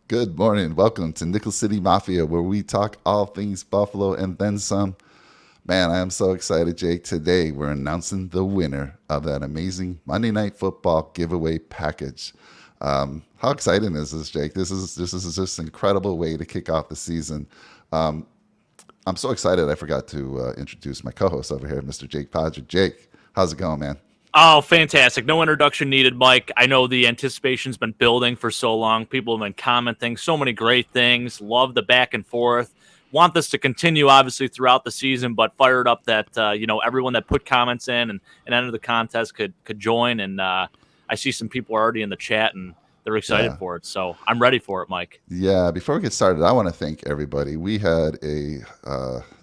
Good morning. Welcome to Nickel City Mafia, where we talk all things Buffalo and then some. Man, I am so excited, Jake. Today, we're announcing the winner of that amazing Monday Night Football giveaway package. How exciting is this, Jake? This is just an incredible way to kick off the season. Um, I'm so excited. I forgot to introduce my co-host over here, Mr. Jake Podger. Jake, how's it going, man? Oh, fantastic. No introduction needed, Mike. I know the anticipation's been building for so long. People have been commenting so many great things. Love the back and forth. Want this to continue, obviously, throughout the season, but fired up that, everyone that put comments in and entered the contest could join. And I see some people are already in the chat, and they're excited Yeah. for it. So I'm ready for it, Mike. Yeah, before we get started, I want to thank everybody. We had a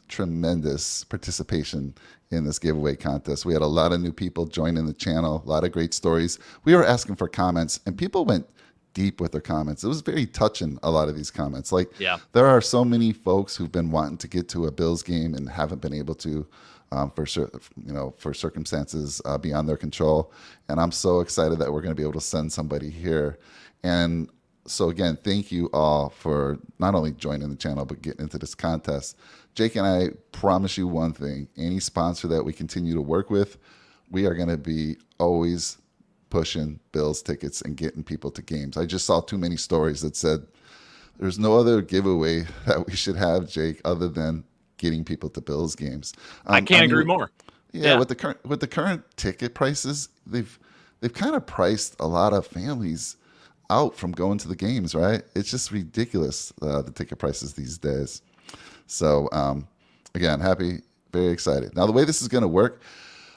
tremendous participation in this giveaway contest. We had a lot of new people joining the channel, a lot of great stories. We were asking for comments, and people went deep with their comments. It was very touching, a lot of these comments. Like, Yeah. there are so many folks who've been wanting to get to a Bills game and haven't been able to. For circumstances beyond their control, and I'm so excited that we're going to be able to send somebody here. And so again, thank you all for not only joining the channel but getting into this contest. Jake and I promise you one thing: any sponsor that we continue to work with, we are going to be always pushing Bills tickets and getting people to games. I just saw too many stories that said there's no other giveaway that we should have, Jake, other than getting people to Bills games. I can't agree more. Yeah, Yeah. with the current ticket prices, they've kind of priced a lot of families out from going to the games, right? It's just ridiculous, the ticket prices these days. So again, very excited. Now the way this is going to work,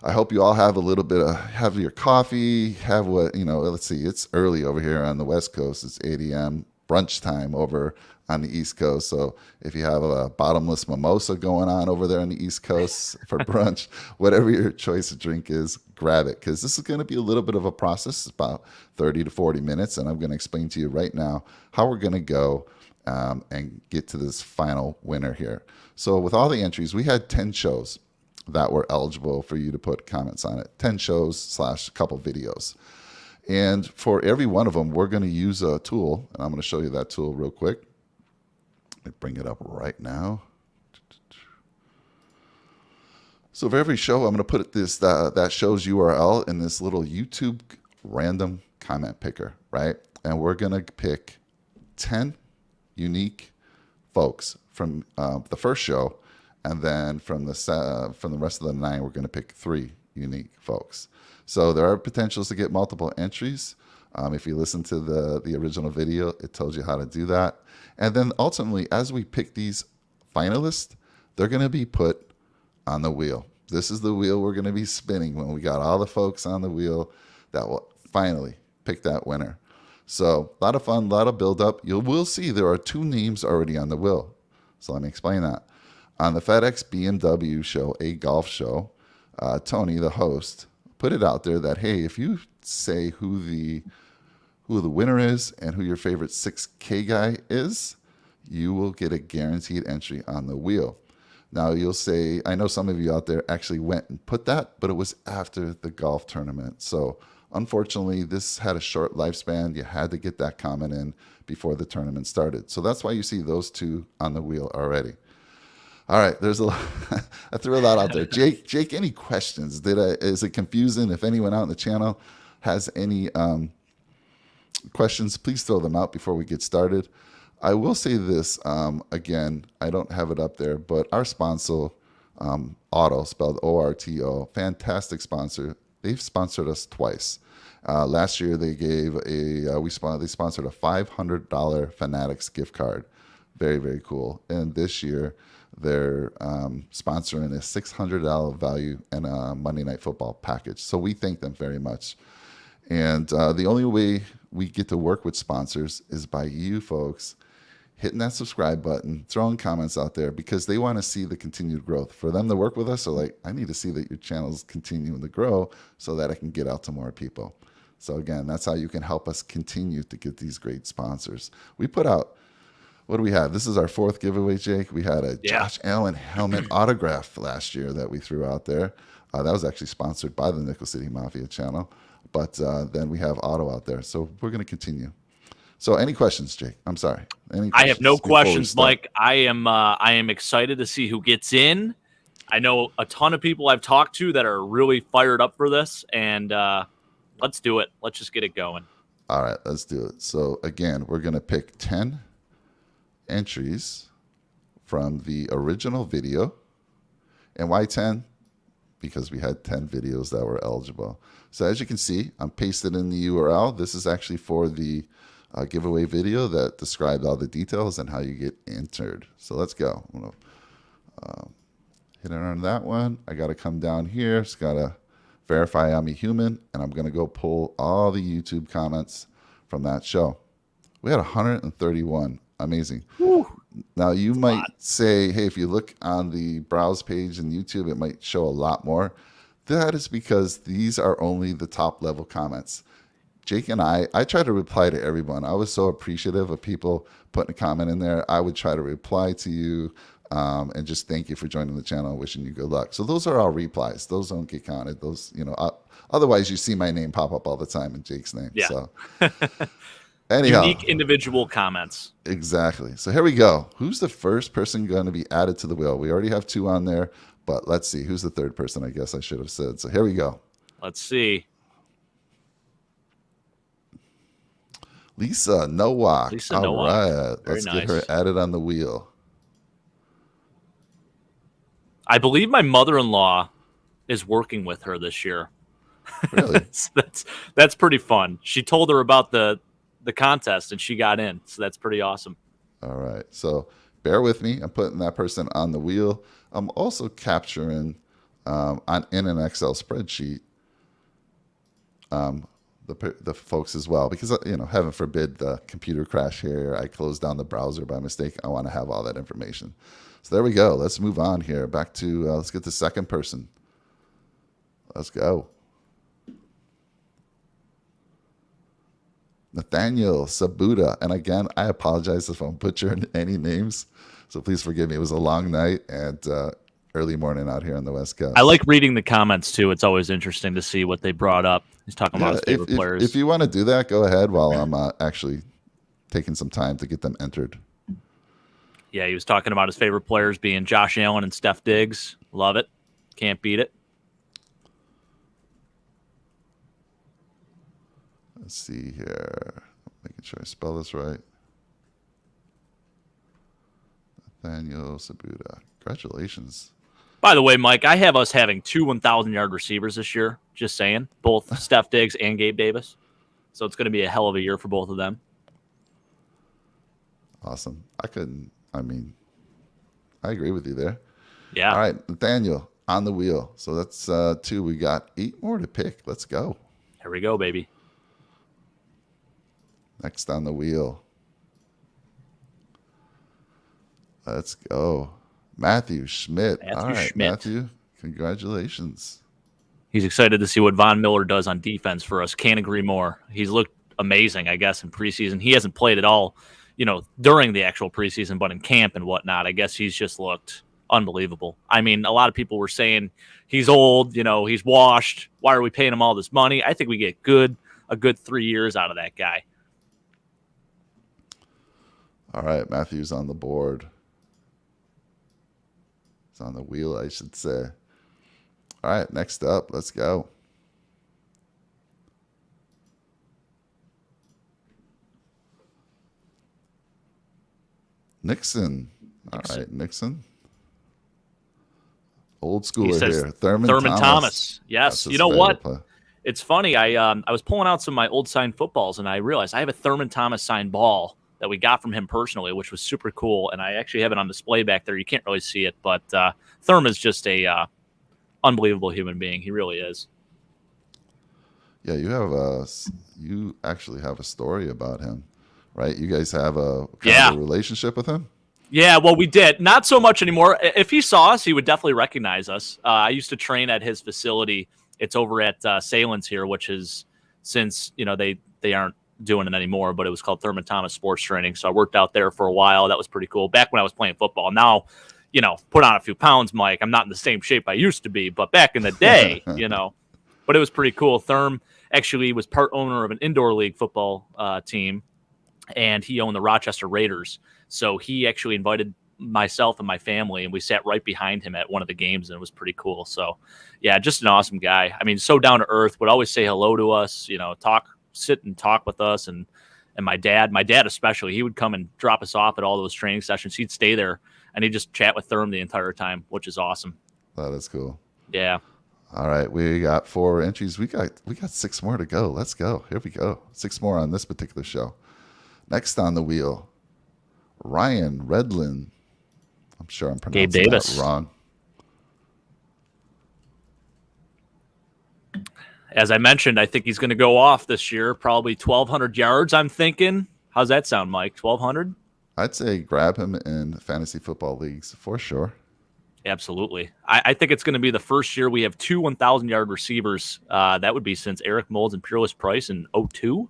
I hope you all have a little bit of have your coffee, have what let's see, it's early over here on the West Coast. It's 8 a.m. brunch time over on the East Coast. So if you have a bottomless mimosa going on over there on the East Coast for brunch, whatever your choice of drink is, grab it, because this is going to be a little bit of a process, about 30 to 40 minutes. And I'm going to explain to you right now how we're going to go and get to this final winner here. So with all the entries, we had 10 shows that were eligible for you to put comments on it. 10 shows / a couple videos. And for every one of them, we're going to use a tool, and I'm going to show you that tool real quick. Let me bring it up right now. So for every show, I'm going to put that show's URL in this little YouTube random comment picker, right? And we're going to pick 10 unique folks from the first show, and then from the rest of the 9, we're going to pick 3 unique folks. So there are potentials to get multiple entries. If you listen to the original video, it tells you how to do that. And then ultimately, as we pick these finalists, they're going to be put on the wheel. This is the wheel we're going to be spinning when we got all the folks on the wheel that will finally pick that winner. So a lot of fun, a lot of build up. You will see there are 2 names already on the wheel. So let me explain that. On the FedEx BMW show, a golf show, Tony, the host, put it out there that, hey, if you say who the winner is and who your favorite 6K guy is, you will get a guaranteed entry on the wheel. Now you'll say, I know some of you out there actually went and put that, but it was after the golf tournament. So unfortunately, this had a short lifespan. You had to get that comment in before the tournament started. So that's why you see those 2 on the wheel already. All right, there's a lot. I threw a lot out there. Jake, any questions? Is it confusing? If anyone out in the channel has any questions, please throw them out before we get started. I will say this, again, I don't have it up there, but our sponsor, Auto, spelled ORTO, fantastic sponsor. They've sponsored us twice. Last year they gave they sponsored a $500 Fanatics gift card. Very, very cool. And this year they're sponsoring a $600 value and a Monday Night Football package. So we thank them very much. And the only way we get to work with sponsors is by you folks hitting that subscribe button, throwing comments out there, because they want to see the continued growth. For them to work with us, they're like, I need to see that your channel's continuing to grow so that I can get out to more people. So again, that's how you can help us continue to get these great sponsors. We put out, what do we have? This is our 4th giveaway, Jake. We had a Josh Allen helmet autograph last year that we threw out there. That was actually sponsored by the Nickel City Mafia channel. But then we have Auto out there. So we're going to continue. So any questions, Jake? I'm sorry. Any questions I have no before we questions, start? Mike. I am excited to see who gets in. I know a ton of people I've talked to that are really fired up for this, and let's do it. Let's just get it going. All right, let's do it. So again, we're going to pick 10 entries from the original video. And why 10? Because we had 10 videos that were eligible. So as you can see, I'm pasted in the URL. This is actually for the giveaway video that described all the details and how you get entered. So let's go. I'm going to hit it on that one. I got to come down here. Just got to verify I'm a human. And I'm going to go pull all the YouTube comments from that show. We had 131. Amazing. Whew. Now, you might say, hey, if you look on the browse page in YouTube, it might show a lot more. That is because these are only the top level comments. Jake and I try to reply to everyone. I was so appreciative of people putting a comment in there. I would try to reply to you and just thank you for joining the channel, wishing you good luck. So those are all replies. Those don't get counted. Those, otherwise you see my name pop up all the time and Jake's name. Yeah. So anyhow. Unique individual comments. Exactly. So here we go. Who's the first person going to be added to the wheel? We already have 2 on there, but let's see. Who's the third person? I guess I should have said. So here we go. Let's see. Lisa Nowak. Lisa All Nowak. right. Very Let's nice. get her added on the wheel. I believe my mother-in-law is working with her this year. Really? So that's pretty fun. She told her about the contest and she got in. So that's pretty awesome. All right. So bear with me. I'm putting that person on the wheel. I'm also capturing in an Excel spreadsheet the folks as well, because heaven forbid the computer crash here, I closed down the browser by mistake. I want to have all that information. So there we go. Let's move on here. Back to let's get the second person. Let's go. Nathaniel Sabuda. And again, I apologize if I'm butchering any names, so please forgive me. It was a long night and early morning out here on the West Coast. I like reading the comments too. It's always interesting to see what they brought up. He's talking about his favorite players. If you want to do that, go ahead while I'm actually taking some time to get them entered. Yeah, he was talking about his favorite players being Josh Allen and Steph Diggs. Love it. Can't beat it. Let's see here. Making sure I spell this right. Nathaniel Sabuda. Congratulations. By the way, Mike, I have us having 2 1,000-yard receivers this year. Just saying. Both Steph Diggs and Gabe Davis. So it's going to be a hell of a year for both of them. Awesome. I agree with you there. Yeah. All right, Nathaniel, on the wheel. So that's 2. We got 8 more to pick. Let's go. Here we go, baby. Next on the wheel. Let's go. Matthew Schmidt. All right, Schmidt. Matthew, congratulations. He's excited to see what Von Miller does on defense for us. Can't agree more. He's looked amazing, I guess, in preseason. He hasn't played at all, during the actual preseason, but in camp and whatnot. I guess he's just looked unbelievable. I mean, a lot of people were saying he's old, he's washed. Why are we paying him all this money? I think we get a good 3 years out of that guy. All right, Matthew's on the board. It's on the wheel, I should say. All right, next up, let's go. Nixon. All right, Nixon. Old schooler here. Thurman Thomas. Yes. That's You know what? play. It's funny. I was pulling out some of my old signed footballs, and I realized I have a Thurman Thomas signed ball that we got from him personally, which was super cool. And I actually have it on display back there. You can't really see it, but Thurman's just a unbelievable human being. He really is. Yeah, you actually have a story about him, right? You guys have a kind of a relationship with him? Yeah, well, we did. Not so much anymore. If he saw us, he would definitely recognize us. I used to train at his facility. It's over at Salins here, which is since, they aren't doing it anymore, but it was called Thurman Thomas Sports Training. So I worked out there for a while. That was pretty cool. Back when I was playing football. Now, put on a few pounds, Mike. I'm not in the same shape I used to be, but back in the day, but it was pretty cool. Thurm actually was part owner of an indoor league football team. and he owned the Rochester Raiders. So he actually invited myself and my family, and we sat right behind him at one of the games, and it was pretty cool. So, yeah, just an awesome guy. I mean, so down to earth, would always say hello to us, sit and talk with us, and my dad especially, he would come and drop us off at all those training sessions. He'd stay there, and he'd just chat with Thurm the entire time, which is awesome. That is cool. Yeah. All right, we got 4 entries. We got 6 more to go. Let's go. Here we go. 6 more on this particular show. Next on the wheel, Ryan Redlin. I'm sure I'm pronouncing that wrong. As I mentioned, I think he's going to go off this year, probably 1,200 yards, I'm thinking. How's that sound, Mike? 1,200? I'd say grab him in fantasy football leagues for sure. Absolutely. I think it's going to be the first year we have 2 1,000-yard receivers. That would be since Eric Moulds and Peerless Price in 2002.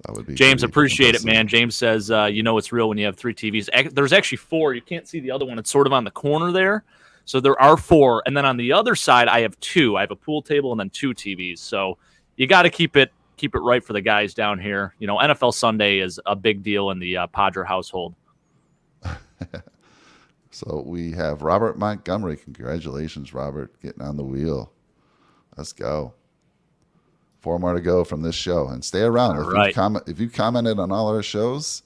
That would be James, appreciate it, man. James says, it's real when you have 3 TVs. There's actually 4. You can't see the other one. It's sort of on the corner there. So there are 4. And then on the other side, I have 2. I have a pool table and then 2 TVs. So you got to keep it right for the guys down here. NFL Sunday is a big deal in the Padre household. So we have Robert Montgomery. Congratulations, Robert, getting on the wheel. Let's go. 4 more to go from this show, and stay around. If you commented on all our shows,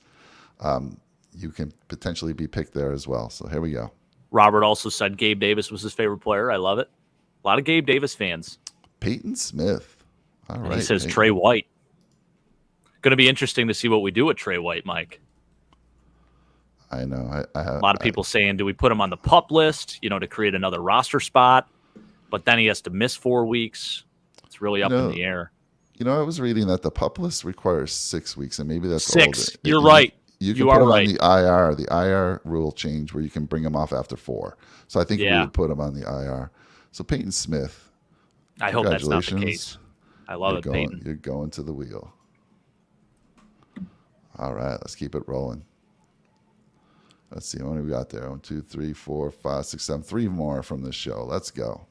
you can potentially be picked there as well. So here we go. Robert also said Gabe Davis was his favorite player. I love it. A lot of Gabe Davis fans. Peyton Smith. All right. He says Peyton. Trey White. Going to be interesting to see what we do with Trey White, Mike. I know. A lot of people saying, do we put him on the PUP list, to create another roster spot? But then he has to miss 4 weeks. It's really up in the air. I was reading that the PUP list requires 6 weeks, and maybe that's 6. You're right. You can put him on the IR. The IR rule change where you can bring him off after 4. So I think we would put him on the IR. So Peyton Smith. I hope that's not the case. I love it, Peyton. You're going to the wheel. All right, let's keep it rolling. Let's see, how many we got there? 1, 2, 3, 4, 5, 6, 7. 3 more from this show. Let's go.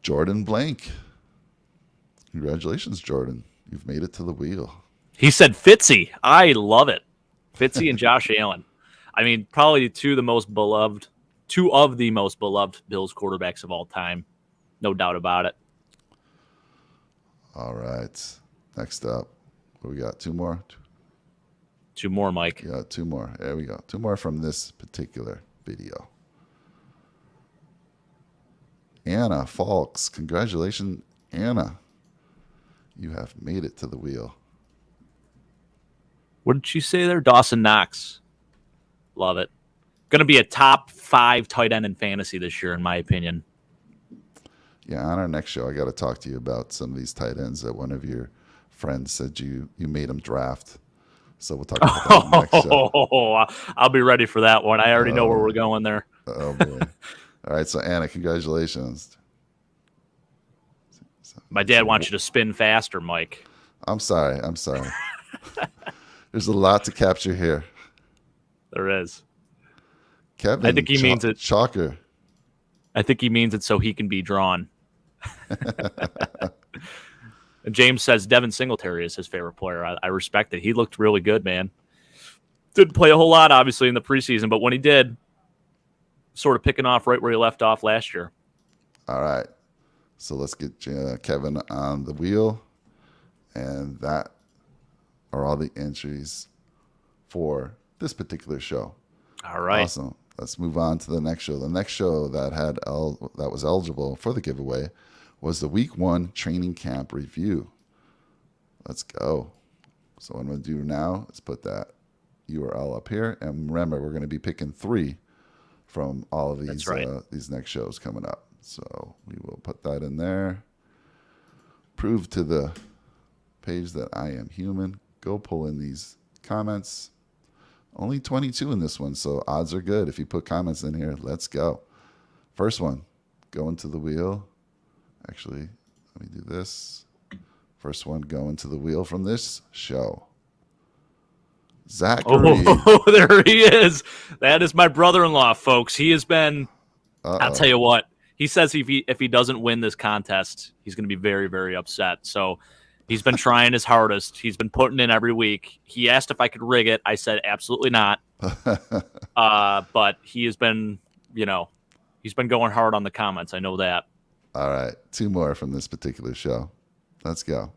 Jordan Blank. Congratulations, Jordan. You've made it to the wheel. He said Fitzy. I love it. Fitzy and Josh Allen. I mean, probably 2 of the most beloved Bills quarterbacks of all time. No doubt about it. All right. Next up, what we got? 2 more? 2 more, Mike. Yeah, 2 more. There we go. 2 more from this particular video. Anna Falks. Congratulations, Anna. You have made it to the wheel. What did she say there? Dawson Knox. Love it. Going to be a top 5 tight end in fantasy this year, in my opinion. Yeah, on our next show, I got to talk to you about some of these tight ends that one of your friends said you made them draft. So we'll talk about that on the next show. I'll be ready for that one. I already know where we're going there. Oh, boy. All right, so Anna, congratulations. My dad wants you to spin faster, Mike. I'm sorry. There's a lot to capture here. There is. Kevin, I think he means it. Chalker. I think he means it so he can be drawn. And James says Devin Singletary is his favorite player. I respect it. He looked really good, man. Didn't play a whole lot, obviously, in the preseason, but when he did, sort of picking off right where he left off last year. All right. So let's get Kevin on the wheel. And that are all the entries for this particular show. All right. Awesome. Let's move on to the next show. The next show that that was eligible for the giveaway was the Week 1 training camp review. Let's go. So what I'm going to do now is put that URL up here. And remember, we're going to be picking 3 from all of these these next shows coming up. So we will put that in there. Prove to the page that I am human. Go pull in these comments. Only 22 in this one, so odds are good. If you put comments in here, let's go. First one, going to the wheel. Actually, let me do this. First one going to the wheel from this show. Zachary. Oh, there he is. That is my brother-in-law, folks. He has been, I'll tell you what, He says if he doesn't win this contest, he's going to be very, very upset. So he's been trying his hardest. He's been putting in every week. He asked if I could rig it. I said absolutely not. But he has been, he's been going hard on the comments. I know that. All right. 2 more from this particular show. Let's go.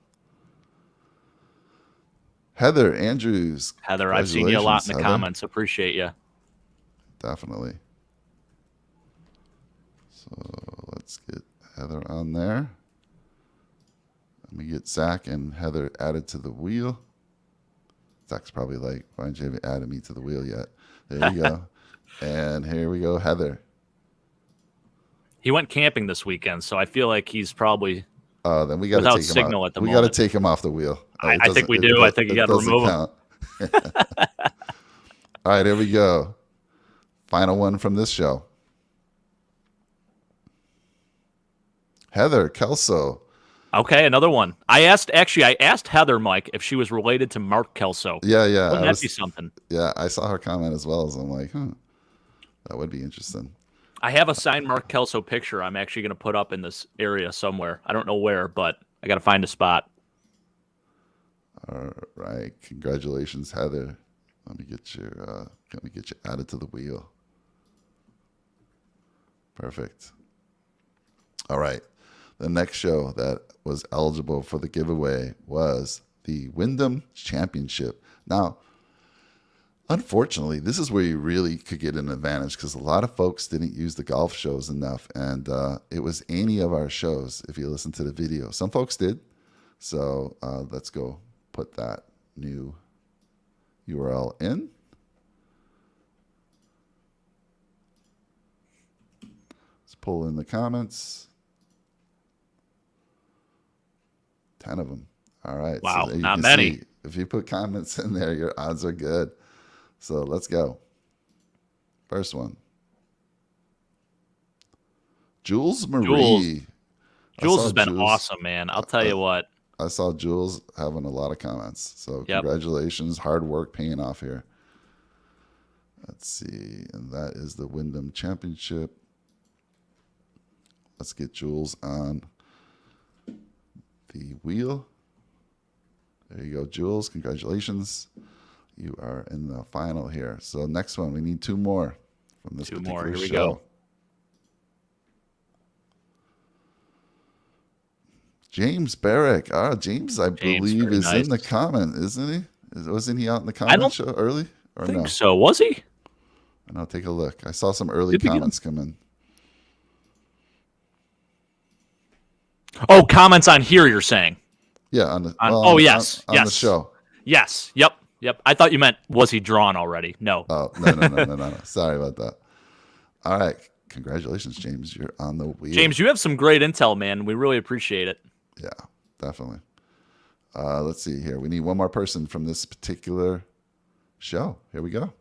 Heather Andrews. Heather, I've seen you a lot in the comments. Appreciate you. Definitely. So let's get Heather on there. Let me get Zach and Heather added to the wheel. Zach's probably like, why didn't you have added me to the wheel yet? There you go. And here we go, Heather. He went camping this weekend, so I feel like he's probably then we got to take signal him at the we moment. got to take him off the wheel. I think we do. I think you got to remove him. All right, here we go. Final one from this show. Heather Kelso. Okay, another one. I asked Heather, Mike, if she was related to Mark Kelso. Yeah. Wouldn't that be something? Yeah, I saw her comment as well. So I'm like, that would be interesting. I have a signed Mark Kelso picture I'm actually going to put up in this area somewhere. I don't know where, but I got to find a spot. All right. Congratulations, Heather. Let me get you added to the wheel. Perfect. All right. The next show that was eligible for the giveaway was the Windham Championship. Now, unfortunately, this is where you really could get an advantage because a lot of folks didn't use the golf shows enough. And it was any of our shows, if you listen to the video. Some folks did. So let's go put that new URL in. Let's pull in the comments. 10 of them. All right. Wow, so not many. See, if you put comments in there, your odds are good. So let's go. First one. Jules Marie. Jules has been awesome, man. I'll tell you what. I saw Jules having a lot of comments. So congratulations. Hard work paying off here. Let's see. And that is the Windham Championship. Let's get Jules on the wheel. There you go, Jules. Congratulations. You are in the final here. So next one, we need 2 more from this particular show. Here we go. James Barrick. James, I believe, is in the comment, isn't he? Wasn't he out in the comment show early? Or I think so. Was he? No, take a look. I saw some early comments come in. Oh, comments on here, you're saying? Yeah. On the show. Yes. Yep. I thought you meant, was he drawn already? No. Oh, no. Sorry about that. All right. Congratulations, James. You're on the wheel. James, you have some great intel, man. We really appreciate it. Yeah, definitely. Let's see here. We need 1 more person from this particular show. Here we go.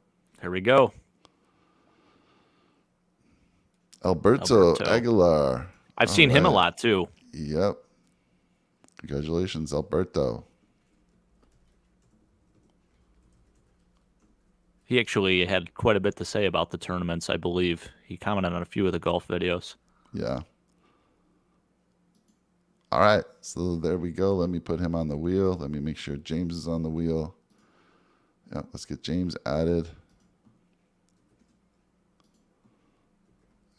Alberto Aguilar. I've seen him a lot, too. Yep. Congratulations, Alberto. He actually had quite a bit to say about the tournaments, I believe. He commented on a few of the golf videos. Yeah. All right. So there we go. Let me put him on the wheel. Let me make sure James is on the wheel. Yeah, let's get James added.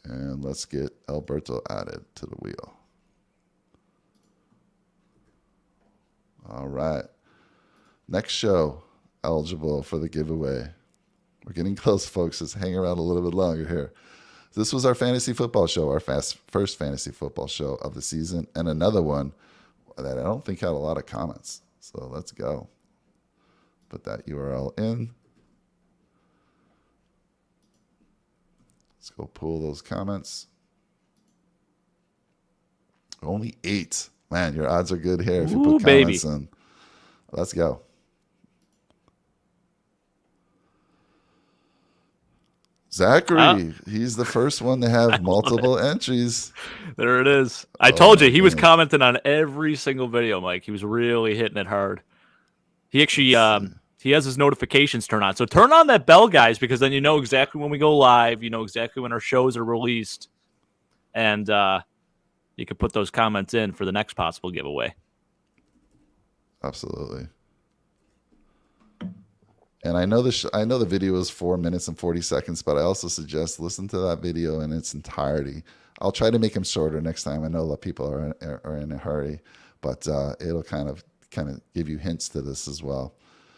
And let's get Alberto added to the wheel. All right. Next show eligible for the giveaway. We're getting close, folks. Just hang around a little bit longer here. This was our fantasy football show, our first fantasy football show of the season, and another one that I don't think had a lot of comments. So let's go. Put that URL in. Let's go pull those comments. Only 8. Man, your odds are good here if you put comments in. Let's go. Zachary, he's the first one to have multiple entries. There it is. I told you, he was commenting on every single video, Mike. He was really hitting it hard. He actually he has his notifications turned on. So turn on that bell, guys, because then you know exactly when we go live. You know exactly when our shows are released. and you could put those comments in for the next possible giveaway. Absolutely. And I know the video is 4 minutes and 40 seconds, but I also suggest listen to that video in its entirety. I'll try to make them shorter next time. I know a lot of people are in a hurry, but it'll kind of give you hints to this as well.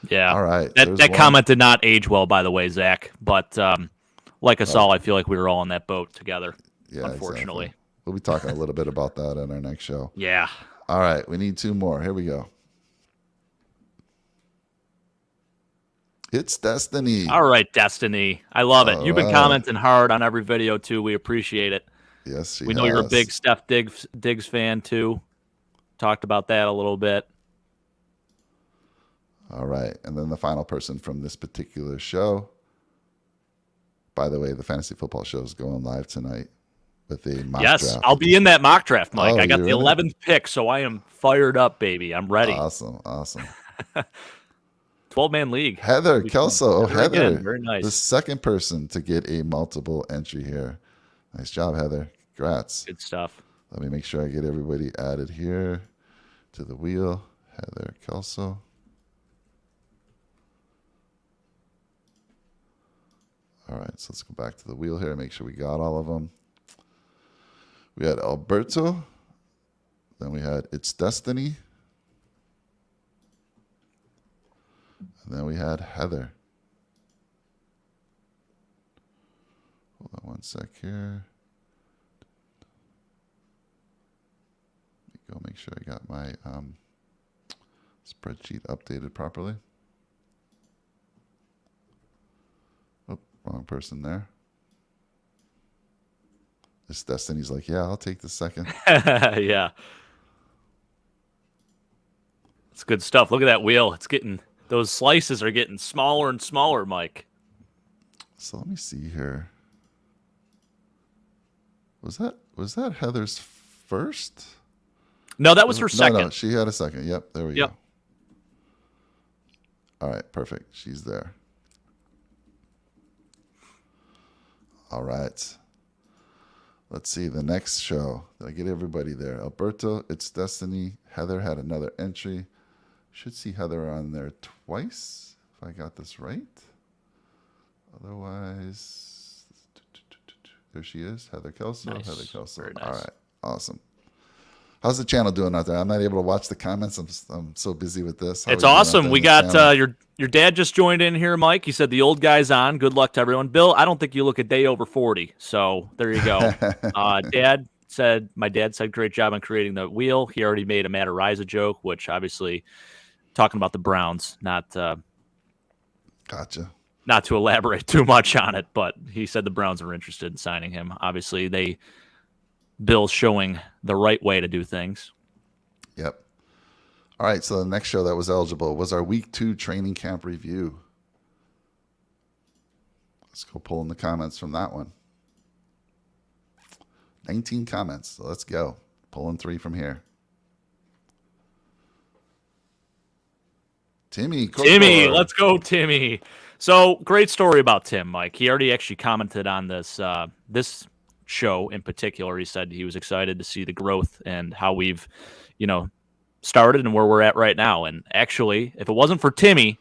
Yeah. All right. That comment did not age well, by the way, Zach. But like us all, I feel like we were all on that boat together. Yeah, unfortunately. Exactly. We'll be talking a little bit about that in our next show. Yeah. All right. We need 2 more. Here we go. It's Destiny. All right, Destiny. I love it. You've been commenting hard on every video, too. We appreciate it. Yes, we know you're a big Steph Diggs fan, too. Talked about that a little bit. All right. And then the final person from this particular show. By the way, the fantasy football show is going live tonight with a mock draft. Yes, I'll be in that mock draft, Mike. I got the 11th pick, so I am fired up, baby. I'm ready. Awesome. 12-man league. Heather Kelso. Heather. Again. Very nice. The second person to get a multiple entry here. Nice job, Heather. Congrats. Good stuff. Let me make sure I get everybody added here to the wheel. Heather Kelso. All right, so let's go back to the wheel here and make sure we got all of them. We had Alberto. Then we had It's Destiny. And then we had Heather. Hold on one sec here. Let me go make sure I got my spreadsheet updated properly. Oh, wrong person there. This Destiny's like, yeah, I'll take the second. Yeah. It's good stuff. Look at that wheel. It's getting... Those slices are getting smaller and smaller, Mike. So let me see here. Was that Heather's first? No, that was her second. No, she had a second. Yep, there we go. All right, perfect. She's there. All right. Let's see the next show. Did I get everybody there? Alberto, It's Destiny. Heather had another entry. Should see Heather on there twice, if I got this right. Otherwise, there she is, Heather Kelso. Nice. Heather Kelso. Very nice. All right, awesome. How's the channel doing out there? I'm not able to watch the comments. I'm so busy with this. It's awesome. We got your dad just joined in here, Mike. He said the old guy's on. Good luck to everyone. Bill, I don't think you look a day over 40. So there you go. My dad said great job on creating the wheel. He already made a Matt Ariza joke, which obviously talking about the Browns, Gotcha. Not to elaborate too much on it, but he said the Browns are interested in signing him. Obviously, Bill's showing the right way to do things. Yep. All right, so the next show that was eligible was our Week 2 training camp review. Let's go pull in the comments from that one. 19 comments, so let's go. Pulling 3 from here. Timmy, let's go, Timmy. So great story about Tim, Mike. He already actually commented on this show in particular. He said he was excited to see the growth and how we've, started and where we're at right now. And actually, if it wasn't for Timmy,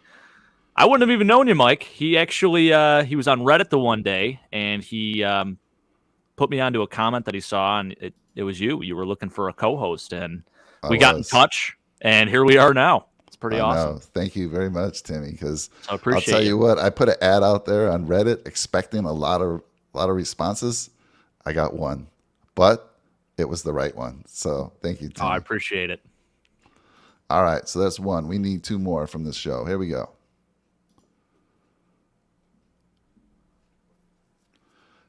I wouldn't have even known you, Mike. He actually he was on Reddit the one day and he put me onto a comment that he saw, and it was you. You were looking for a co-host, and we got in touch, and here we are now. It's pretty awesome. Thank you very much, Timmy, because I'll tell you what, I put an ad out there on Reddit expecting a lot of responses. I got one, but it was the right one. So thank you, Timmy. I appreciate it. All right, so that's one. We need 2 more from this show. Here we go.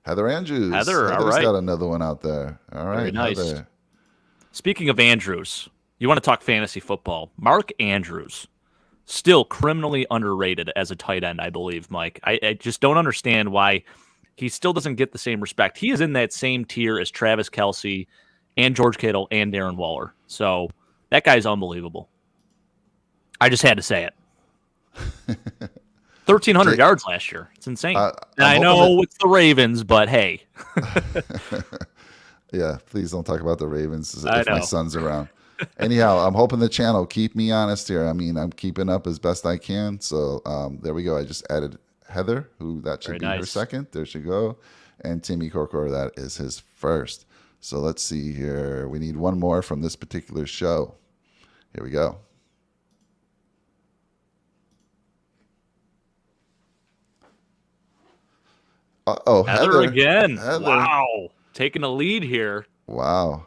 Heather Andrews. Heather's all right. Got another one out there. All right, very nice. Heather. Speaking of Andrews, you want to talk fantasy football. Mark Andrews, still criminally underrated as a tight end, I believe, Mike. I just don't understand why he still doesn't get the same respect. He is in that same tier as Travis Kelce and George Kittle and Darren Waller. So that guy's unbelievable. I just had to say it. 1,300 yards last year. It's insane. I know it's the Ravens, but hey. Yeah, please don't talk about the Ravens I if my know. son's around. Anyhow, I'm hoping the channel keep me honest here. I mean, I'm keeping up as best I can. So there we go. I just added Heather, who that should Very be her nice. second. There she go. And Timmy Corcor, that is his first. So let's see here. We need one more from this particular show. Here we go. Oh, Heather Heather. again. Heather. Wow. Taking a lead here. Wow.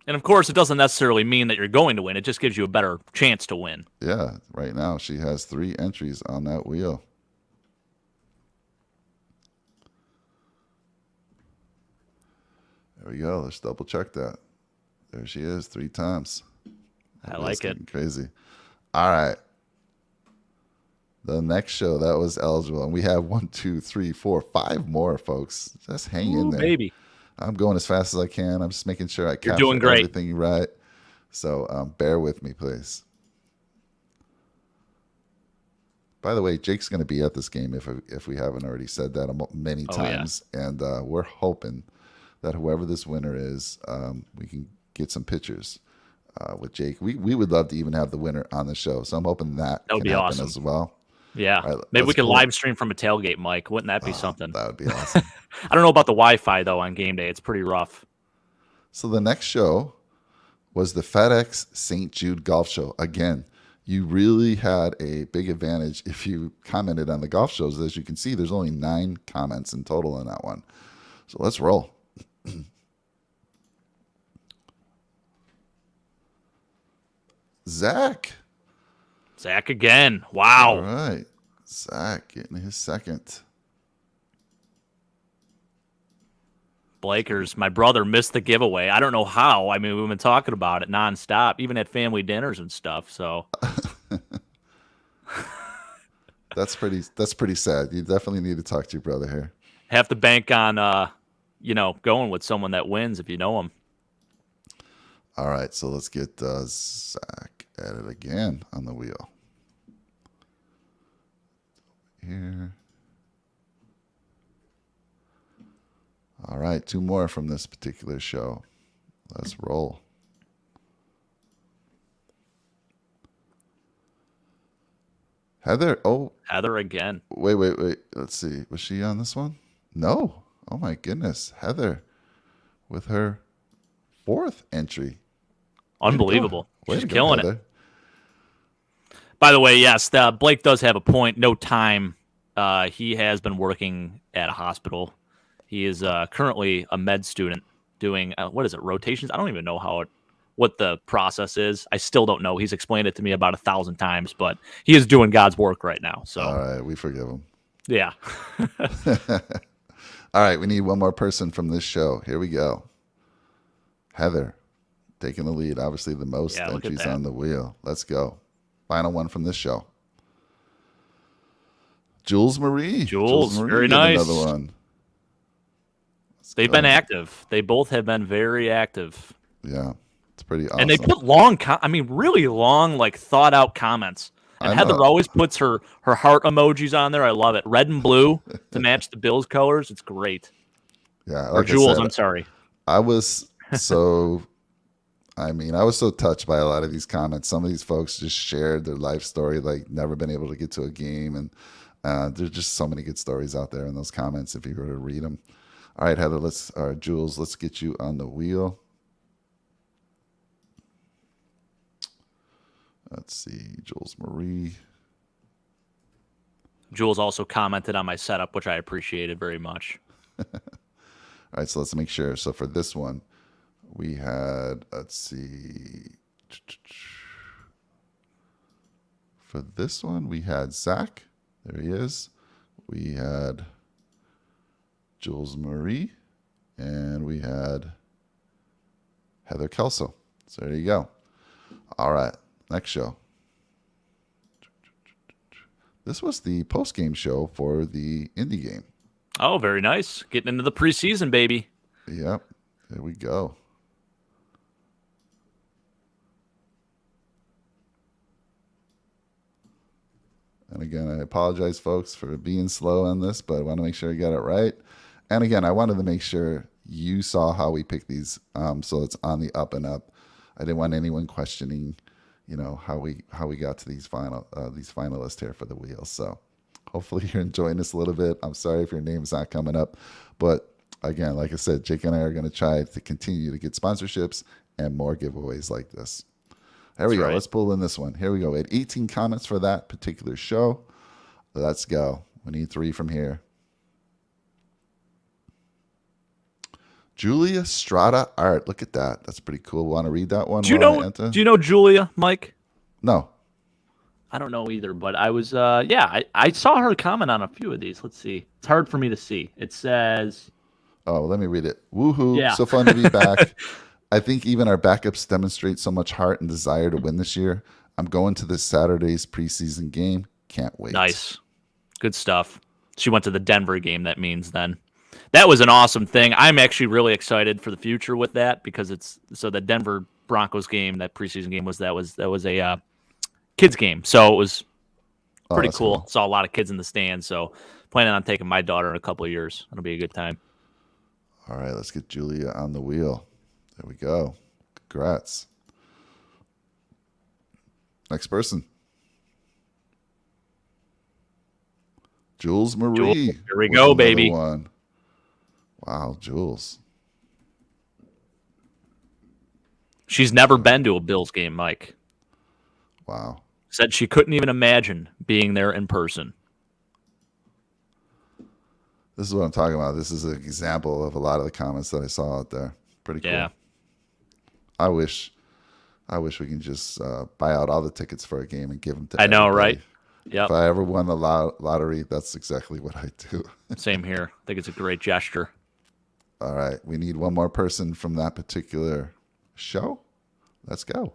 And of course, it doesn't necessarily mean that you're going to win. It just gives you a better chance to win. Yeah, right now she has 3 entries on that wheel. There we go. Let's double check that. There she is 3 times. I like it. Crazy. All right. The next show that was eligible, and we have 1, 2, 3, 4, 5 more, folks. Just hang in there. Baby. I'm going as fast as I can. I'm just making sure I You're capture doing great. everything right. So bear with me, please. By the way, Jake's going to be at this game if we haven't already said that many times, and we're hoping that whoever this winner is, we can get some pictures with Jake. We would love to even have the winner on the show, so I'm hoping that would can be happen awesome as well. Yeah. Right, maybe we could pull. live stream from a tailgate, Mike. Wouldn't that be something? That would be awesome. I don't know about the Wi-Fi, though, on game day. It's pretty rough. So the next show was the FedEx St. Jude Golf Show. Again, you really had a big advantage if you commented on the golf shows. As you can see, there's only 9 comments in total in that one. So let's roll. Zach. Zach again. Wow. All right. Zach getting his second. Blakers, my brother missed the giveaway. I don't know how. I mean, we've been talking about it nonstop, even at family dinners and stuff. So That's pretty sad. You definitely need to talk to your brother here. have to bank on going with someone that wins if you know him. All right, so let's get Zach at it again on the wheel. Here. All right, 2 more from this particular show. Let's roll. Heather. Oh, Heather again. wait. Let's see. Was she on this one? No. Oh my goodness. Heather with her 4th entry. Unbelievable. Way She's to go, killing Heather. it. By the way, yes, Blake does have a point. No time. He has been working at a hospital. He is currently a med student doing, what is it, rotations? I don't even know what the process is. I still don't know. He's explained it to me about 1,000 times, but he is doing God's work right now. So, All right, we forgive him. yeah. All right, we need one more person from this show. Here we go. Heather taking the lead. Obviously, the most entries on the wheel. Let's go. Final one from this show. Jules Marie. Jules very nice. Another one. They've been active. They both have been very active. Yeah, it's pretty awesome. And they put really long, like thought out comments. And Heather always puts her heart emojis on there. I love it. Red and blue to match the Bills colors. It's great. Yeah. Like or Jules, I'm sorry. I was so touched by a lot of these comments. Some of these folks just shared their life story, like never been able to get to a game. And there's just so many good stories out there in those comments if you were to read them. All right, Heather, Jules, let's get you on the wheel. Let's see, Jules Marie. Jules also commented on my setup, which I appreciated very much. All right, so let's make sure. So for this one, we had, let's see. For this one, we had Zach. There he is. We had Jules Marie, and we had Heather Kelso. So there you go. All right, next show. This was the post-game show for the Indy game. Oh, very nice. Getting into the preseason, baby. Yep, there we go. And again, I apologize, folks, for being slow on this, but I want to make sure I got it right. And again, I wanted to make sure you saw how we picked these, so it's on the up and up. I didn't want anyone questioning, how we got to these finalists here for the wheels. So hopefully you're enjoying this a little bit. I'm sorry if your name's not coming up, but again, like I said, Jake and I are going to try to continue to get sponsorships and more giveaways like this. There we go. Let's pull in this one. Here we go. We had 18 comments for that particular show. Let's go. We need 3 from here. Julia Strata Art. Look at that. That's pretty cool. Want to read that one? Do you know Julia, Mike? No. I don't know either, but I was, I saw her comment on a few of these. Let's see. It's hard for me to see. It says... Oh, let me read it. Woohoo. Yeah. So fun to be back. I think even our backups demonstrate so much heart and desire to win this year. I'm going to this Saturday's preseason game. Can't wait. Nice. Good stuff. She went to the Denver game, that means then. That was an awesome thing. I'm actually really excited for the future with that because the Denver Broncos game, that preseason game was a kids game. So it was pretty cool. Saw a lot of kids in the stands. So planning on taking my daughter in a couple of years. It'll be a good time. All right, let's get Julia on the wheel. There we go. Congrats. Next person. Jules Marie. Here we go, baby. One. Wow, Jules. She's never been to a Bills game, Mike. Wow. Said she couldn't even imagine being there in person. This is what I'm talking about. This is an example of a lot of the comments that I saw out there. Pretty cool. Yeah. I wish we can just buy out all the tickets for a game and give them to everybody. I know, right? Yep. If I ever won the lottery, that's exactly what I do. Same here. I think it's a great gesture. All right. We need one more person from that particular show. Let's go.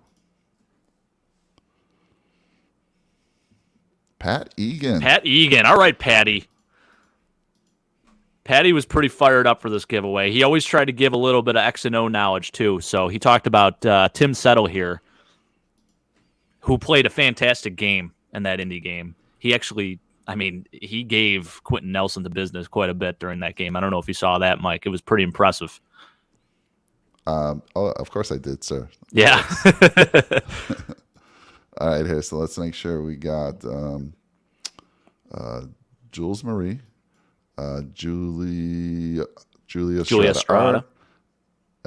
Pat Egan. Pat Egan. All right, Patty. Patty was pretty fired up for this giveaway. He always tried to give a little bit of X and O knowledge, too. So he talked about Tim Settle here, who played a fantastic game in that Indy game. He actually, he gave Quentin Nelson the business quite a bit during that game. I don't know if you saw that, Mike. It was pretty impressive. Of course I did, sir. Yeah. All right, here. So let's make sure we got Jules Marie. Julia Strata.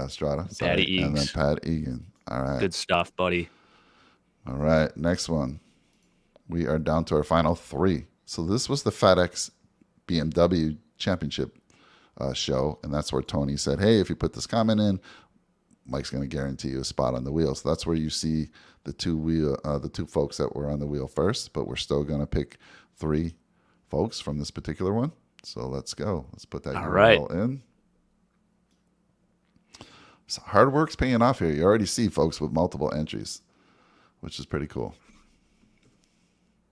Strata. Patty Egan. And then Pat Egan. All right. Good stuff, buddy. All right. Next one. We are down to our final 3. So this was the FedEx BMW Championship show. And that's where Tony said, hey, if you put this comment in, Mike's going to guarantee you a spot on the wheel. So that's where you see the two folks that were on the wheel first. But we're still going to pick 3 folks from this particular one. So let's go. Let's put that URL in. So hard work's paying off here. You already see folks with multiple entries, which is pretty cool.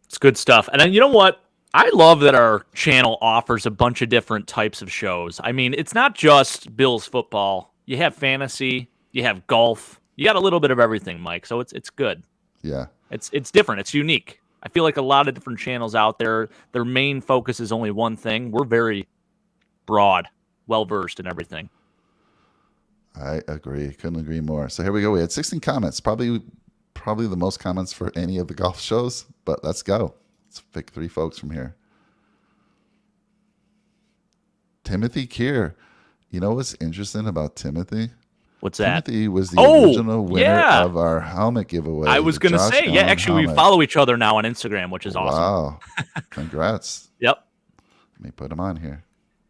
It's good stuff. And then you know what? I love that our channel offers a bunch of different types of shows. It's not just Bills football. You have fantasy. You have golf. You got a little bit of everything, Mike. So it's good. Yeah. It's different. It's unique. I feel like a lot of different channels out there, their main focus is only one thing. We're very broad, well-versed in everything. I agree. Couldn't agree more. So here we go. We had 16 comments. Probably the most comments for any of the golf shows, but let's go. Let's pick 3 folks from here. Timothy Keir. You know what's interesting about Timothy? What's that? Timothy was the original winner of our helmet giveaway. I was going to say, actually, we follow each other now on Instagram, which is awesome. Wow. Congrats. Yep. Let me put him on here.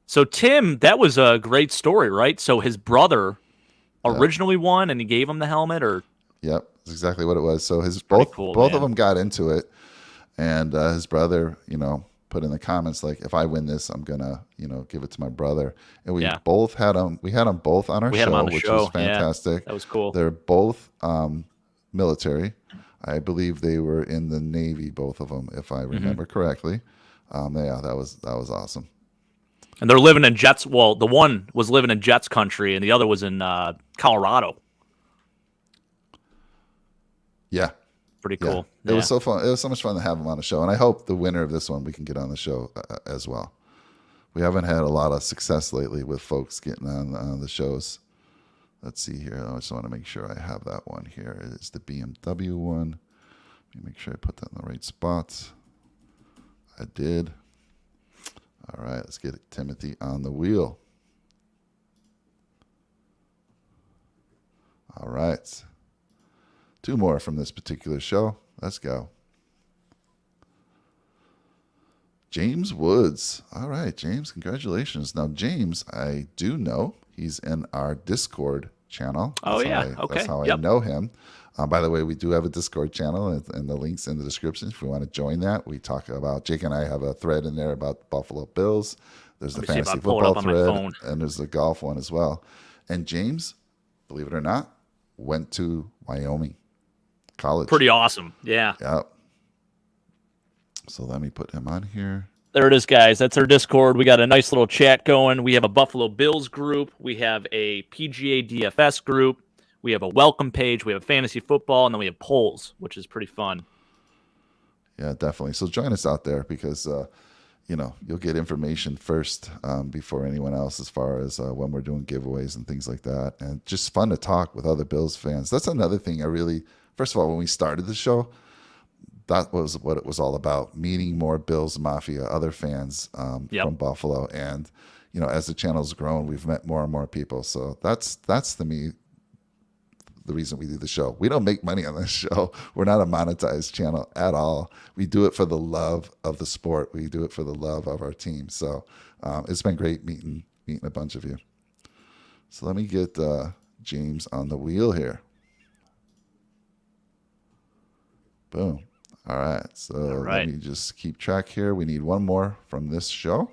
So, Tim, that was a great story, right? So his brother originally won, and he gave him the helmet, or? Yep. That's exactly what it was. So both of them got into it, and his brother, put in the comments like, if I win this, I'm gonna give it to my brother. And we both had them. We had them both on our show, which was fantastic. That was cool. They're both military. I believe they were in the Navy, both of them, if I remember correctly. That was awesome. And they're living in Jets. Well, the one was living in Jets country, and the other was in Colorado. Yeah. Pretty cool. It was so fun. It was so much fun to have them on the show. And I hope the winner of this one we can get on the show as well. We haven't had a lot of success lately with folks getting on the shows. Let's see here. I just want to make sure I have that one here. It's the BMW one. Let me make sure I put that in the right spot. I did. All right, let's get Timothy on the wheel. All right. 2 more from this particular show. Let's go. James Woods. All right, James, congratulations. Now, James, I do know. He's in our Discord channel. That's how I know him. By the way, we do have a Discord channel, and the link's in the description if you want to join that. We talk about, Jake and I have a thread in there about the Buffalo Bills. There's the fantasy football thread, and there's the golf one as well. And James, believe it or not, went to Wyoming College. Pretty awesome. Yeah. Yep. So let me put him on here. There it is, guys. That's our Discord. We got a nice little chat going. We have a Buffalo Bills group. We have a PGA DFS group. We have a welcome page. We have fantasy football, and then we have polls, which is pretty fun. Yeah, definitely. So join us out there because, you'll get information first before anyone else as far as when we're doing giveaways and things like that. And just fun to talk with other Bills fans. That's another thing first of all, when we started the show, that was what it was all about, meeting more Bills Mafia, other fans from Buffalo. And, as the channel's grown, we've met more and more people. So that's to me the reason we do the show. We don't make money on this show. We're not a monetized channel at all. We do it for the love of the sport. We do it for the love of our team. So it's been great meeting a bunch of you. So let me get James on the wheel here. Boom. All right. So let me just keep track here. We need one more from this show.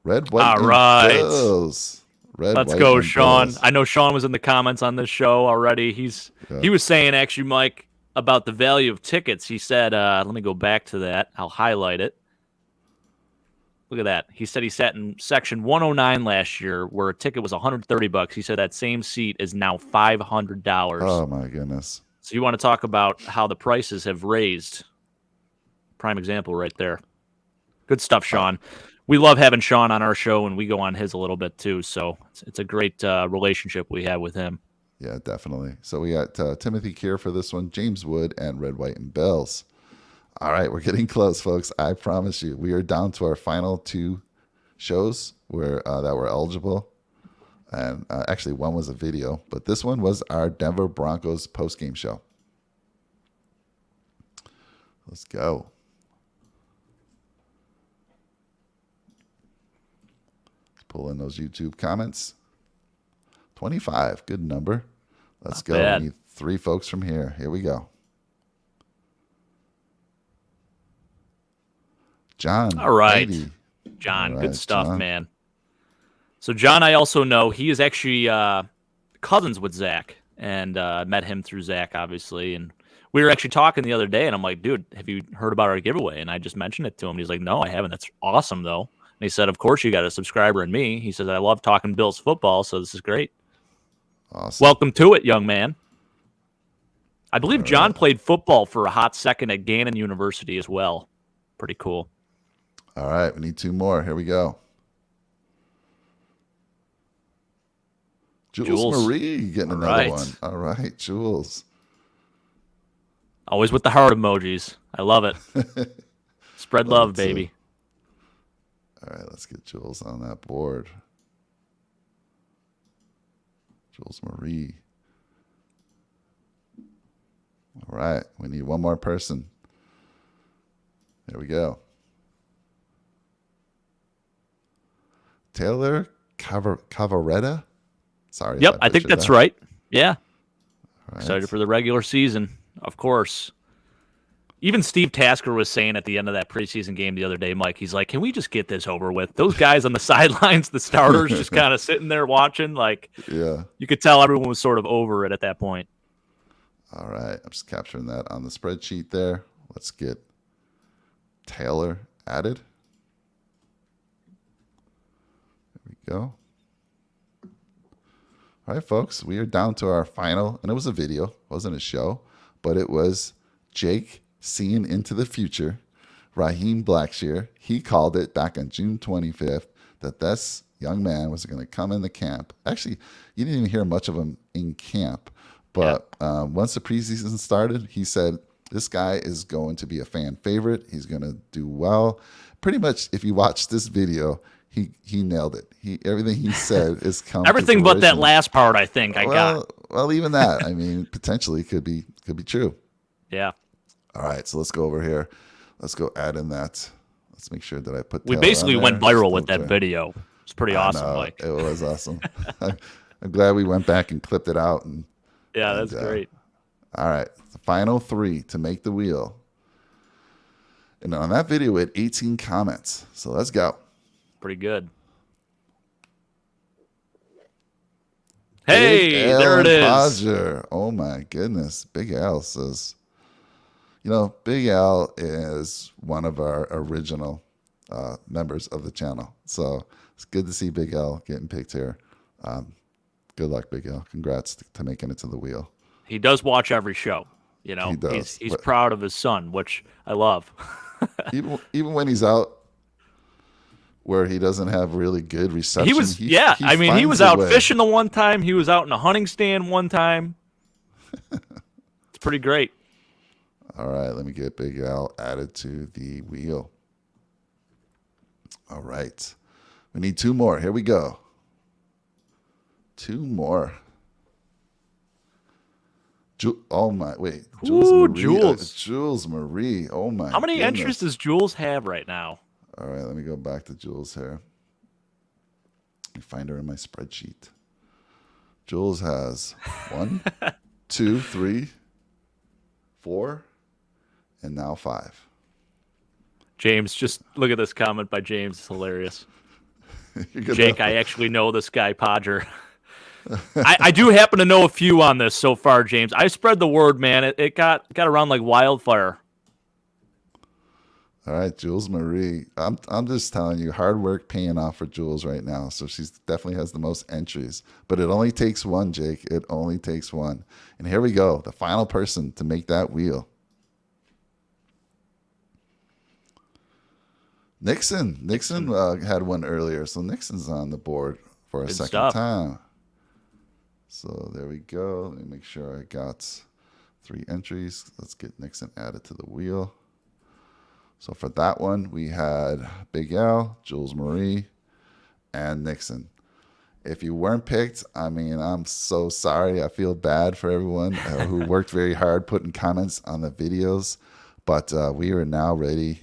Red, white, and Bills. Let's go, Sean. Bills. I know Sean was in the comments on this show already. He was saying, actually, Mike, about the value of tickets. He said, let me go back to that. I'll highlight it. Look at that. He said he sat in section 109 last year where a ticket was $130. He said that same seat is now $500. Oh, my goodness. So you want to talk about how the prices have raised. Prime example right there. Good stuff, Sean. We love having Sean on our show, and we go on his a little bit too. So it's a great relationship we have with him. Yeah, definitely. So we got Timothy Keir for this one, James Wood, and Red, White, and Bills. All right, we're getting close, folks. I promise you. We are down to our final 2 shows that were eligible. And actually, one was a video, but this one was our Denver Broncos post-game show. Let's go. Pull in those YouTube comments. 25, good number. Let's go. We need 3 folks from here. Here we go. John. All right. 80. John, all right, good stuff, John. Man. So John, I also know he is actually cousins with Zach, and met him through Zach, obviously. And we were actually talking the other day, and I'm like, dude, have you heard about our giveaway? And I just mentioned it to him. He's like, no, I haven't. That's awesome, though. And he said, of course, you got a subscriber in me. He says, I love talking Bills football, so this is great. Awesome. Welcome to it, young man. I believe John played football for a hot second at Gannon University as well. Pretty cool. All right, we need 2 more. Here we go. Jules Marie getting another one. All right, Jules. Always with the heart emojis. I love it. Spread love, baby. All right, let's get Jules on that board. Jules Marie. All right, we need 1 more person. There we go. Taylor Cavaretta? Sorry. Yep, I think that's right. Yeah. Right. Excited for the regular season, of course. Even Steve Tasker was saying at the end of that preseason game the other day, Mike, he's like, can we just get this over with? Those guys on the sidelines, the starters, just kind of sitting there watching. Like, yeah, you could tell everyone was sort of over it at that point. All right. I'm just capturing that on the spreadsheet there. Let's get Taylor added. There we go. All right, folks, we are down to our final, and it was a video, it wasn't a show, but it was Jake seeing into the future, Raheem Blackshear, he called it back on June 25th that this young man was going to come into camp. Actually, you didn't even hear much of him in camp. But once the preseason started, he said, this guy is going to be a fan favorite. He's going to do well. Pretty much, if you watch this video, he nailed it. Everything he said is come everything but that last part. I think I got. Well, even that. I mean, potentially could be true. Yeah. All right, so let's go over here. Let's go add in that. Let's make sure that I put. We basically went viral with that video. It's pretty awesome, Mike. It was awesome. I'm glad we went back and clipped it out. That's great. All right, the final 3 to make the wheel. And on that video, we had 18 comments. So let's go. Pretty good. Hey, there it is. Podger. Oh my goodness. Big Al says, Big Al is one of our original members of the channel. So it's good to see Big Al getting picked here. Good luck, Big Al. Congrats to making it to the wheel. He does watch every show. He does. He's proud of his son, which I love. even when he's out where he doesn't have really good reception. He was out fishing the one time. He was out in a hunting stand one time. It's pretty great. All right, let me get Big Al added to the wheel. All right. We need 2 more. Here we go. 2 more. Jules Marie. Oh my. How many entries does Jules have right now? All right, let me go back to Jules here. Let me find her in my spreadsheet. Jules has 1, 2, 3, 4, and now 5. James, just look at this comment by James. It's hilarious. Jake, I actually know this guy, Podger. I do happen to know a few on this so far, James. I spread the word, man. It got around like wildfire. All right, Jules Marie. I'm just telling you, hard work paying off for Jules right now. So she definitely has the most entries. But it only takes 1, Jake. It only takes 1. And here we go. The final person to make that wheel. Nixon. Nixon had one earlier. So Nixon's on the board for a second time. So there we go. Let me make sure I got 3 entries. Let's get Nixon added to the wheel. So for that one, we had Big Al, Jules Marie, and Nixon. If you weren't picked, I mean, I'm so sorry. I feel bad for everyone who worked very hard putting comments on the videos. But we are now ready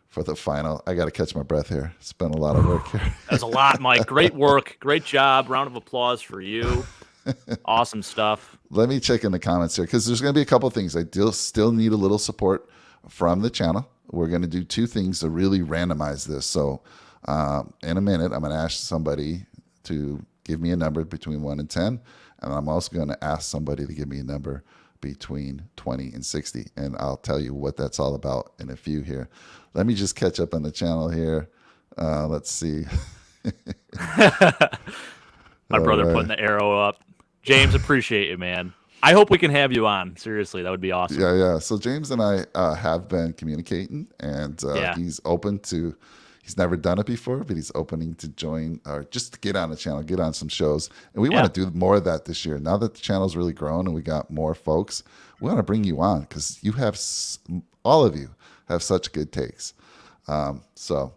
for the final. I got to catch my breath here. It's been a lot of work here. That's a lot, Mike. Great work. Great job. Round of applause for you. Awesome stuff. Let me check in the comments here because there's going to be a couple things. I still need a little support from the channel. We're going to do 2 things to really randomize this. So in a minute, I'm going to ask somebody to give me a number between 1 and 10. And I'm also going to ask somebody to give me a number between 20 and 60. And I'll tell you what that's all about in a few here. Let me just catch up on the channel here. Let's see. My brother putting the arrow up. James, appreciate you, man. I hope we can have you on. Seriously, that would be awesome. Yeah. So James and I have been communicating, and he's open to. He's never done it before, but he's opening to join or just to get on the channel, get on some shows, and we want to do more of that this year. Now that the channel's really grown and we got more folks, we want to bring you on because you have all of you have such good takes. So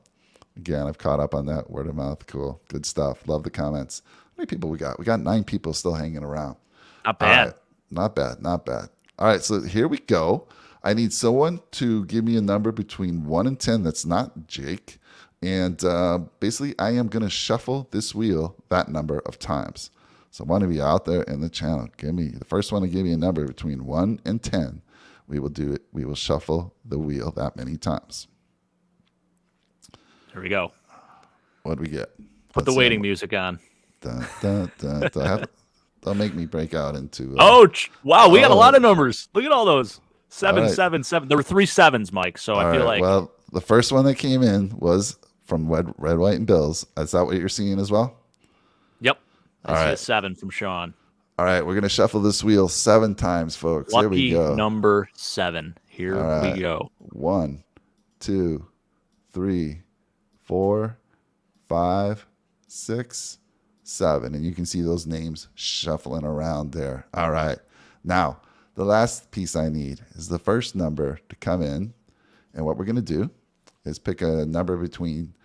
again, I've caught up on that word of mouth. Cool, good stuff. Love the comments. How many people we got? We got 9 people still hanging around. Not bad. Not bad. All right, so here we go. I need someone to give me a number between 1 and 10 that's not Jake. And basically, I am going to shuffle this wheel that number of times. So one of you out there in the channel, the first one to give me a number between 1 and 10. We will do it. We will shuffle the wheel that many times. Here we go. What do we get? Put the waiting music on. Dun, dun, dun, dun. Don't make me break out into. Wow, we got a lot of numbers. Look at all those. 7, right. 7, 7. There were 3 7s, Mike. So I feel like. Well, the first one that came in was from Red, White, and Bills. Is that what you're seeing as well? Yep. All I see right. a 7 from Sean. All right, we're gonna shuffle this wheel 7 times, folks. Lucky Here we go. number 7. Here All we right. go. 1, 2, 3, 4, 5, 6, 7. And you can see those names shuffling around there. All right. Now, the last piece I need is the first number to come in. And what we're going to do is pick a number between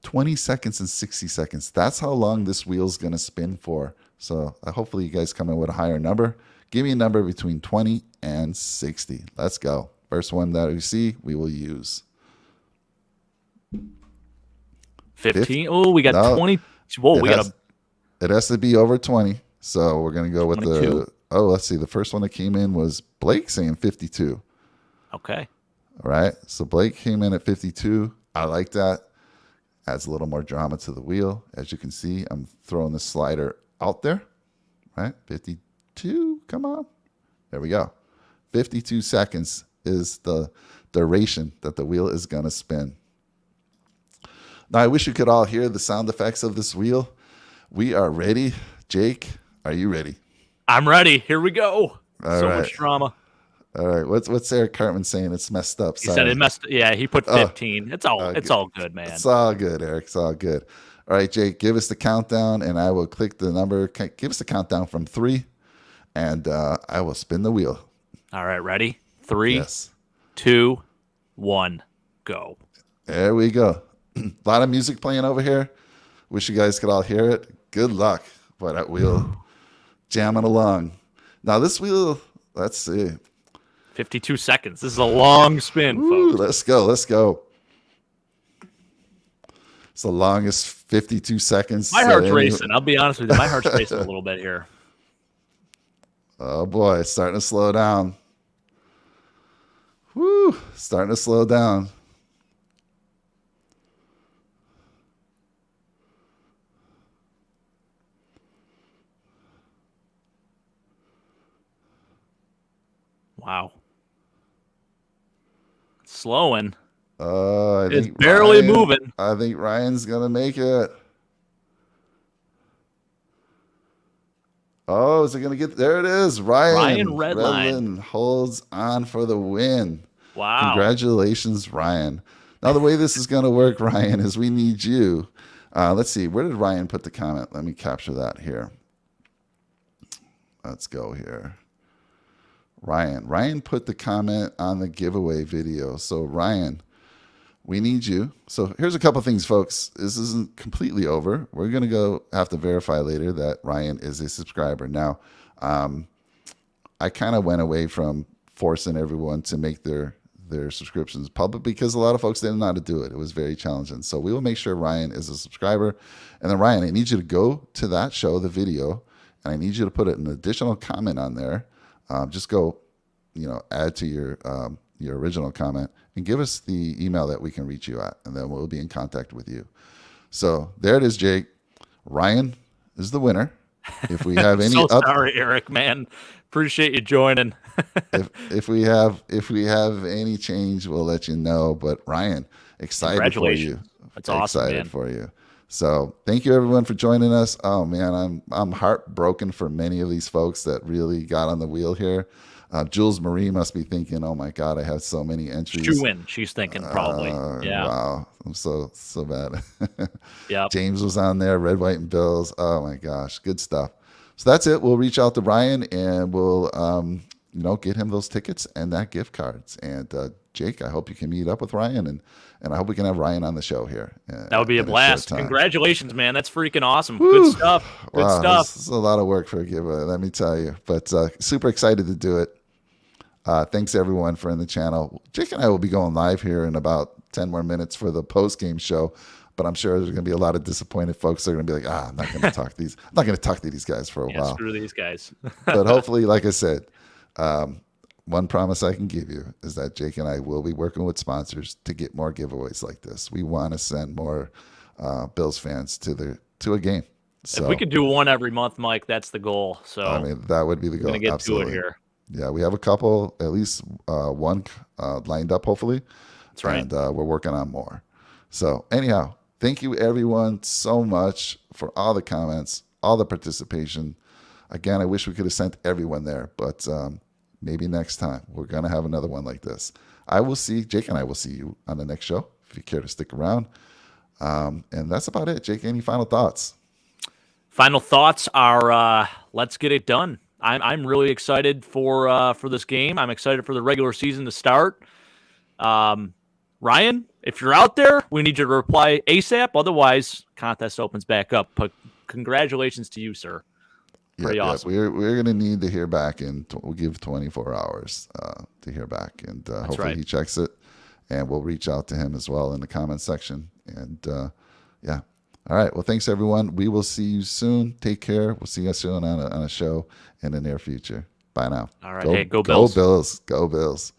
20 seconds and 60 seconds. That's how long this wheel's going to spin for. So hopefully you guys come in with a higher number. Give me a number between 20 and 60. Let's go. First one that we see, we will use. 15. Oh, we got No, 20. Whoa, it we has, got it has to be over 20. So we're going to go with 22. let's see. The first one that came in was Blake saying 52. Okay. All right. So Blake came in at 52. I like that. Adds a little more drama to the wheel. As you can see, I'm throwing the slider out there. Right? 52. Come on. There we go. 52 seconds is the duration that the wheel is going to spin. Now, I wish you could all hear the sound effects of this wheel. We are ready. Jake, are you ready? I'm ready. Here we go. All so right. much drama. All right. What's Eric Cartman saying? It's messed up. He said it messed. Yeah, he put 15. It's all good, man. It's all good, Eric. It's all good. All right, Jake, give us the countdown, and I will click the number. Give us the countdown from 3, and I will spin the wheel. All right, ready? 3, Yes. 2, 1, go. There we go. A lot of music playing over here. Wish you guys could all hear it. Good luck. But that wheel jamming along. Now this wheel, let's see. 52 seconds. This is a long spin, Ooh, folks. let's go. Let's go. It's the longest 52 seconds. My heart's racing. I'll be honest with you. My heart's racing a little bit here. Oh boy, it's starting to slow down. Woo, starting to slow down. Wow. Slowing. It's barely moving. I think Ryan's going to make it. Oh, is it going to get there? It is. Ryan Redline holds on for the win. Wow. Congratulations, Ryan. Now, the way this is going to work, Ryan, is we need you. Let's see. Where did Ryan put the comment? Let me capture that here. Let's go here. Ryan put the comment on the giveaway video. So, Ryan, we need you. So here's a couple things, folks. This isn't completely over. We're going to have to verify later that Ryan is a subscriber. Now, I kind of went away from forcing everyone to make their subscriptions public because a lot of folks didn't know how to do it. It was very challenging. So we will make sure Ryan is a subscriber. And then, Ryan, I need you to go to that show, the video, and I need you to put an additional comment on there. Just go, add to your original comment and give us the email that we can reach you at, and then we'll be in contact with you. So there it is, Jake. Ryan is the winner. If we have any, sorry, Eric, man. Appreciate you joining. if we have any change, we'll let you know. But Ryan, excited for you. That's awesome, excited man. for you. So thank you everyone for joining us. Oh man, I'm heartbroken for many of these folks that really got on the wheel here. Jules Marie must be thinking, "Oh my God, I have so many entries." Shoe-in, she's thinking probably. Yeah. Wow, I'm so bad. Yeah. James was on there. Red, White, and Bills. Oh my gosh, good stuff. So that's it. We'll reach out to Ryan and we'll get him those tickets and that gift cards. And Jake, I hope you can meet up with Ryan and I hope we can have Ryan on the show here. That would be a blast. Congratulations, man. That's freaking awesome. Woo. Good stuff. Good stuff. This is a lot of work for a giveaway, let me tell you. But super excited to do it. Thanks everyone for in the channel. Jake and I will be going live here in about 10 more minutes for the post-game show. But I'm sure there's going to be a lot of disappointed folks that are going to be like, I'm not going to talk to these. I'm not going to talk to these guys for a while. Screw these guys. But hopefully, like I said, one promise I can give you is that Jake and I will be working with sponsors to get more giveaways like this. We want to send more Bills fans to a game. So, if we could do one every month, Mike, that's the goal. So I mean, that would be the goal. We're going to get Absolutely. to it here. Yeah, we have a couple, at least one lined up, hopefully. That's right. And we're working on more. So anyhow, thank you everyone so much for all the comments, all the participation. Again, I wish we could have sent everyone there, but maybe next time we're going to have another one like this. Jake and I will see you on the next show if you care to stick around. And that's about it. Jake, any final thoughts? Final thoughts are let's get it done. I'm really excited for this game. I'm excited for the regular season to start. Ryan, if you're out there, we need you to reply ASAP. Otherwise, contest opens back up. But congratulations to you, sir. Pretty awesome. We're going to need to hear back, and we'll give 24 hours to hear back. And hopefully he checks it, and we'll reach out to him as well in the comments section. And yeah. All right. Well, thanks, everyone. We will see you soon. Take care. We'll see you soon on a show in the near future. Bye now. All right. Go Bills. Go Bills. Go Bills.